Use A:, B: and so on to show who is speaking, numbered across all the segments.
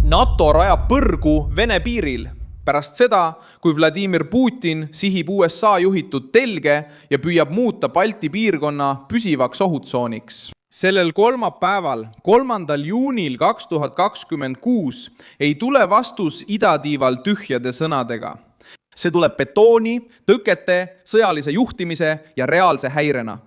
A: NATO rajab põrgu Vene piiril pärast seda, kui Vladimir Putin sihib USA juhitud telge ja püüab muuta Balti piirkonna püsivaks ohutsooniks. Sellel kolmapäeval, 3. juunil 2026 ei tule vastus idatiival tühjade sõnadega. See tuleb betooni, tõkete, sõjalise juhtimise ja reaalse häirena.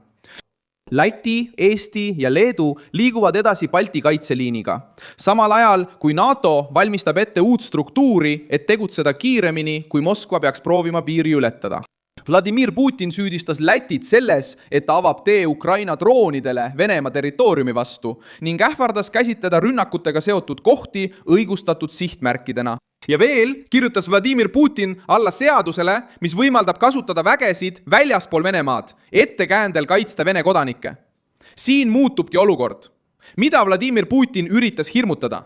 A: Läti, Eesti ja Leedu liiguvad edasi Balti kaitseliiniga. Samal ajal, kui NATO valmistab ette uut struktuuri, et tegutseda kiiremini, kui Moskva peaks proovima piiri ületada. Vladimir Putin süüdistas Lätit selles, et ta avab tee Ukraina droonidele Venemaa territooriumi vastu ning ähvardas käsitleda rünnakutega seotud kohti õigustatud sihtmärkidena. Ja veel kirjutas Vladimir Putin alla seadusele, mis võimaldab kasutada vägesid väljaspool Venemaad, ettekäändel kaitsta Vene kodanikke. Siin muutubki olukord. Mida Vladimir Putin üritas hirmutada?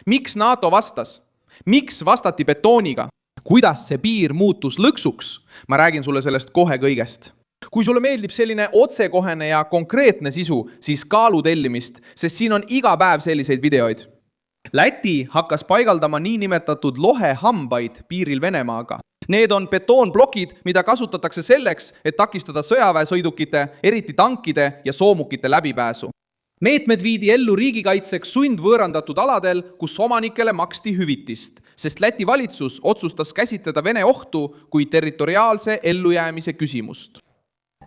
A: Miks NATO vastas? Miks vastati betooniga? Kuidas see piir muutus lõksuks? Ma räägin sulle sellest kohe kõigest. Kui sulle meeldib selline otsekohene ja konkreetne sisu, siis kaalu tellimist, sest siin on iga päev selliseid videoid. Läti hakkas paigaldama niinimetatud lohehambaid piiril Venemaaga. Need on betoonblokid, mida kasutatakse selleks, et takistada sõjaväesõidukite, eriti tankide ja soomukite läbipääsu. Meetmed viidi ellu riigikaitseks sundvõõrandatud aladel, kus omanikele maksti hüvitist, sest Läti valitsus otsustas käsitleda Vene ohtu kui territoriaalse ellujäämise küsimust.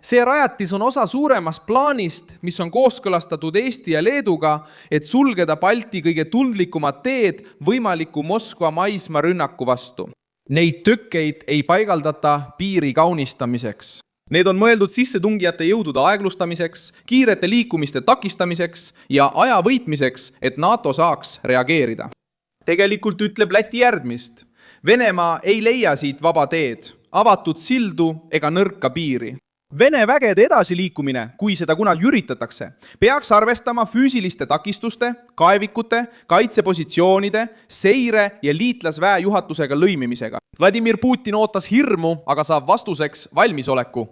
A: See rajatis on osa suuremast plaanist, mis on kooskõlastatud Eesti ja Leeduga, et sulgeda Balti kõige tundlikumad teed võimaliku Moskva maismaa rünnaku vastu. Neid tõkkeid ei paigaldata piiri kaunistamiseks. Need on mõeldud sissetungijate jõudude aeglustamiseks, kiirete liikumiste takistamiseks ja aja võitmiseks, et NATO saaks reageerida. Tegelikult ütleb Läti järgmist. Venemaa ei leia siit vaba teed, avatud sildu ega nõrka piiri. Vene vägede edasiliikumine, kui seda kunagi üritatakse, peaks arvestama füüsiliste takistuste, kaevikute, kaitsepositsioonide, seire ja liitlasväe juhatusega lõimimisega. Vladimir Putin ootas hirmu, aga saab vastuseks valmisoleku.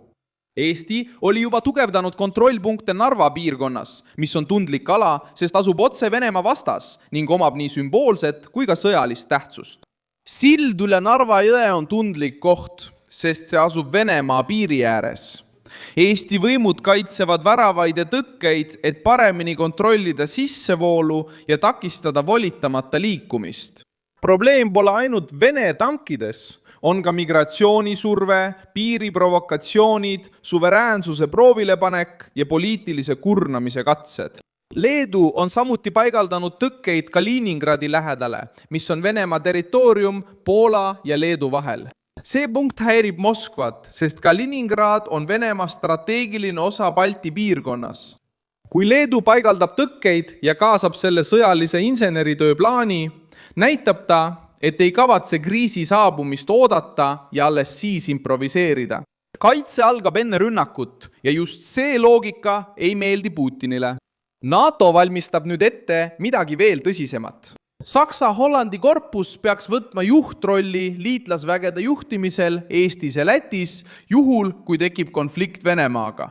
A: Eesti oli juba tugevdanud kontrollpunkte Narva piirkonnas, mis on tundlik ala, sest asub otse Venemaa vastas ning omab nii sümboolset kui ka sõjalist tähtsust. Sild üle Narva jõe on tundlik koht, sest see asub Venemaa piiri ääres. Eesti võimud kaitsevad väravaid ja tõkkeid, et paremini kontrollida sissevoolu ja takistada volitamata liikumist. Probleem pole ainult Vene tankides, on ka migratsioonisurve, piiriprovokatsioonid, suveräänsuse proovilepanek ja poliitilise kurnamise katsed. Leedu on samuti paigaldanud tõkkeid Kaliningradi lähedale, mis on Venemaa territoorium Poola ja Leedu vahel. See punkt häirib Moskvat, sest Kaliningrad on Venemaa strateegiline osa Balti piirkonnas. Kui Leedu paigaldab tõkkeid ja kaasab selle sõjalise inseneritöö plaani, näitab ta, et ei kavatse kriisi saabumist oodata ja alles siis improviseerida. Kaitse algab enne rünnakut ja just see loogika ei meeldi Putinile. NATO valmistab nüüd ette midagi veel tõsisemat. Saksa-Hollandi korpus peaks võtma juhtrolli liitlasvägede juhtimisel Eestis ja Lätis, juhul kui tekib konflikt Venemaaga.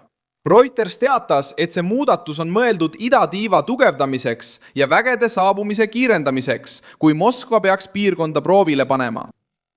A: Reuters teatas, et see muudatus on mõeldud idatiiva tugevdamiseks ja vägede saabumise kiirendamiseks, kui Moskva peaks piirkonda proovile panema.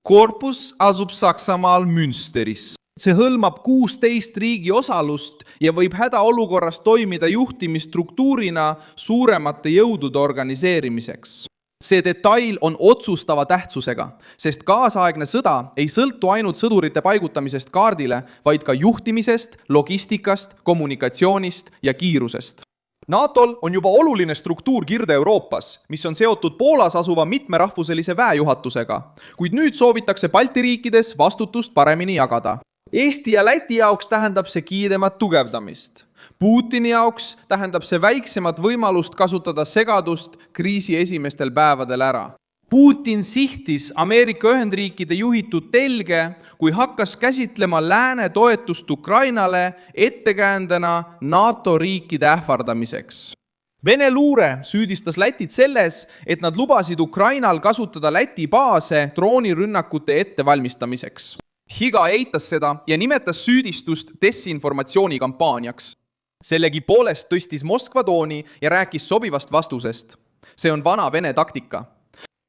A: Korpus asub Saksamaal Münsteris. See hõlmab 16 riigi osalust ja võib hädaolukorras toimida juhtimisstruktuurina suuremate jõudude organiseerimiseks. See detail on otsustava tähtsusega, sest kaasaegne sõda ei sõltu ainult sõdurite paigutamisest kaardile, vaid ka juhtimisest, logistikast, kommunikatsioonist ja kiirusest. NATOl on juba oluline struktuur Kirde-Euroopas, mis on seotud Poolas asuva mitmerahvuselise väejuhatusega, kuid nüüd soovitakse Balti riikides vastutust paremini jagada. Eesti ja Läti jaoks tähendab see kiiremat tugevdamist. Putini jaoks tähendab see väiksemat võimalust kasutada segadust kriisi esimestel päevadel ära. Putin sihtis Ameerika Ühendriikide juhitud telge, kui hakkas käsitlema lääne toetust Ukrainale ettekäändena NATO riikide ähvardamiseks. Vene luure süüdistas Lätit selles, et nad lubasid Ukrainal kasutada Läti baase droonirünnakute ettevalmistamiseks. Higa eitas seda ja nimetas süüdistust desinformatsioonikampaaniaks. Sellegi poolest tõstis Moskva tooni ja rääkis sobivast vastusest. See on vana Vene taktika.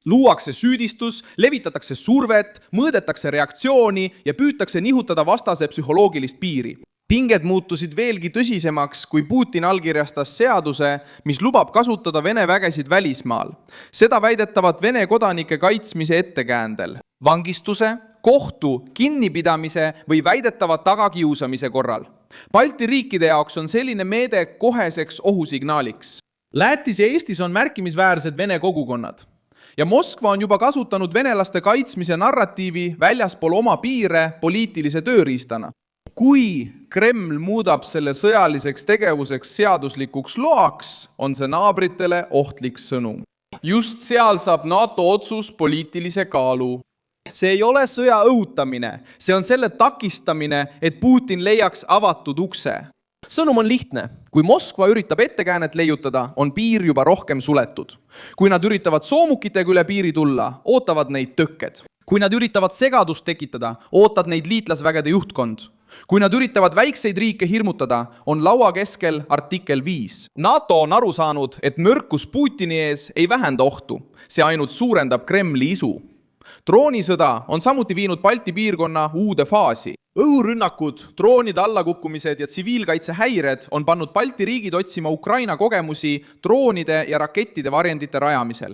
A: Luuakse süüdistus, levitatakse survet, mõõdetakse reaktsiooni ja püütakse nihutada vastase psühholoogilist piiri. Pinged muutusid veelgi tõsisemaks, kui Putin allkirjastas seaduse, mis lubab kasutada Vene vägesid välismaal. Seda väidetavat Vene kodanike kaitsmise ettekäändel. Vangistuse, kohtu, kinnipidamise või väidetava tagakiusamise korral. Balti riikide jaoks on selline meede koheseks ohusignaaliks. Lätis ja Eestis on märkimisväärsed Vene kogukonnad. Ja Moskva on juba kasutanud venelaste kaitsmise narratiivi väljaspool oma piire poliitilise tööriistana. Kui Kreml muudab selle sõjaliseks tegevuseks seaduslikuks loaks, on see naabritele ohtlik sõnum. Just seal saab NATO otsus poliitilise kaalu. See ei ole sõja õhutamine, see on selle takistamine, et Putin leiaks avatud ukse. Sõnum on lihtne. Kui Moskva üritab ettekäänet leiutada, on piir juba rohkem suletud. Kui nad üritavad soomukitega üle piiri tulla, ootavad neid tõkked. Kui nad üritavad segadust tekitada, ootad neid liitlasvägede juhtkond. Kui nad üritavad väikseid riike hirmutada, on laua keskel artikkel 5. NATO on aru saanud, et nõrkus Putini ees ei vähenda ohtu. See ainult suurendab Kremli isu. Droonisõda on samuti viinud Balti piirkonna uude faasi. Õhurünnakud, droonide allakukkumised ja tsiviilkaitsehäired on pannud Balti riigid otsima Ukraina kogemusi droonide ja rakettide varjendite rajamisel.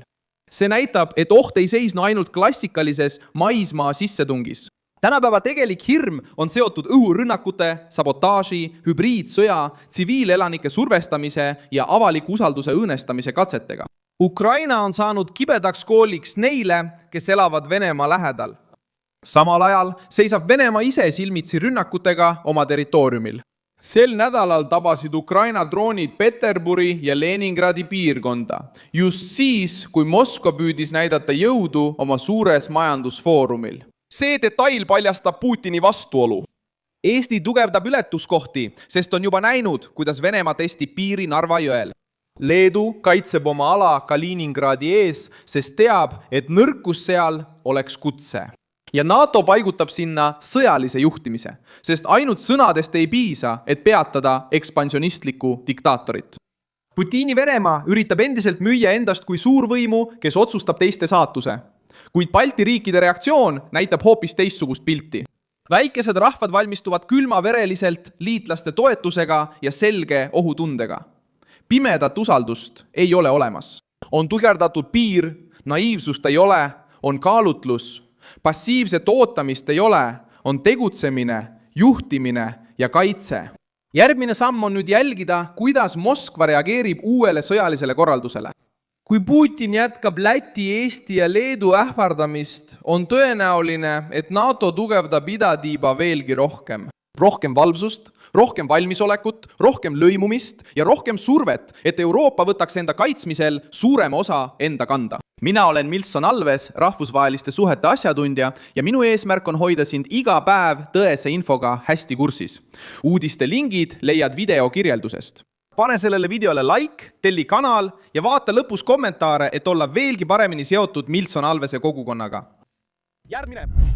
A: See näitab, et oht ei seisnu ainult klassikalises maismaa sissetungis. Tänapäeva tegelik hirm on seotud õhurünnakute, sabotaaži, hübriidsõja, tsiviilelanike survestamise ja avaliku usalduse õõnestamise katsetega. Ukraina on saanud kibedaks kooliks neile, kes elavad Venemaa lähedal. Samal ajal seisab Venemaa ise silmitsi rünnakutega oma territooriumil. Sel nädalal tabasid Ukraina droonid Peterburi ja Leningradi piirkonda, just siis, kui Moskva püüdis näidata jõudu oma suures majandusfoorumil. See detail paljastab Putini vastuolu. Eesti tugevdab ületuskohti, sest on juba näinud, kuidas Venemaa testib piiri Narva jõel. Leedu kaitseb oma ala Kaliningradi ees, sest teab, et nõrkus seal oleks kutse. Ja NATO paigutab sinna sõjalise juhtimise, sest ainult sõnadest ei piisa, et peatada ekspansionistlikku diktaatorit. Putini Venemaa üritab endiselt müüa endast kui suurvõimu, kes otsustab teiste saatuse. Kuid Balti riikide reaktsioon näitab hoopis teistsugust pilti. Väikesed rahvad valmistuvad külmavereliselt liitlaste toetusega ja selge ohutundega. Pimedat usaldust ei ole olemas. On tugevdatud piir, naiivsust ei ole, on kaalutlus, passiivset ootamist ei ole, on tegutsemine, juhtimine ja kaitse. Järgmine samm on nüüd jälgida, kuidas Moskva reageerib uuele sõjalisele korraldusele. Kui Putin jätkab Läti, Eesti ja Leedu ähvardamist, on tõenäoline, et NATO tugevdab idatiiba veelgi rohkem. Rohkem valvsust, rohkem valmisolekut, rohkem lõimumist ja rohkem survet, et Euroopa võtaks enda kaitsmisel suurema osa enda kanda. Mina olen Milson Alves, rahvusvaheliste suhete asjatundja ja minu eesmärk on hoida sind iga päev tõese infoga hästi kursis. Uudiste lingid leiad video kirjeldusest. Pane sellele videole like, telli kanal ja vaata lõpus kommentaare, et olla veelgi paremini seotud Milson Alvese kogukonnaga. Järgmine!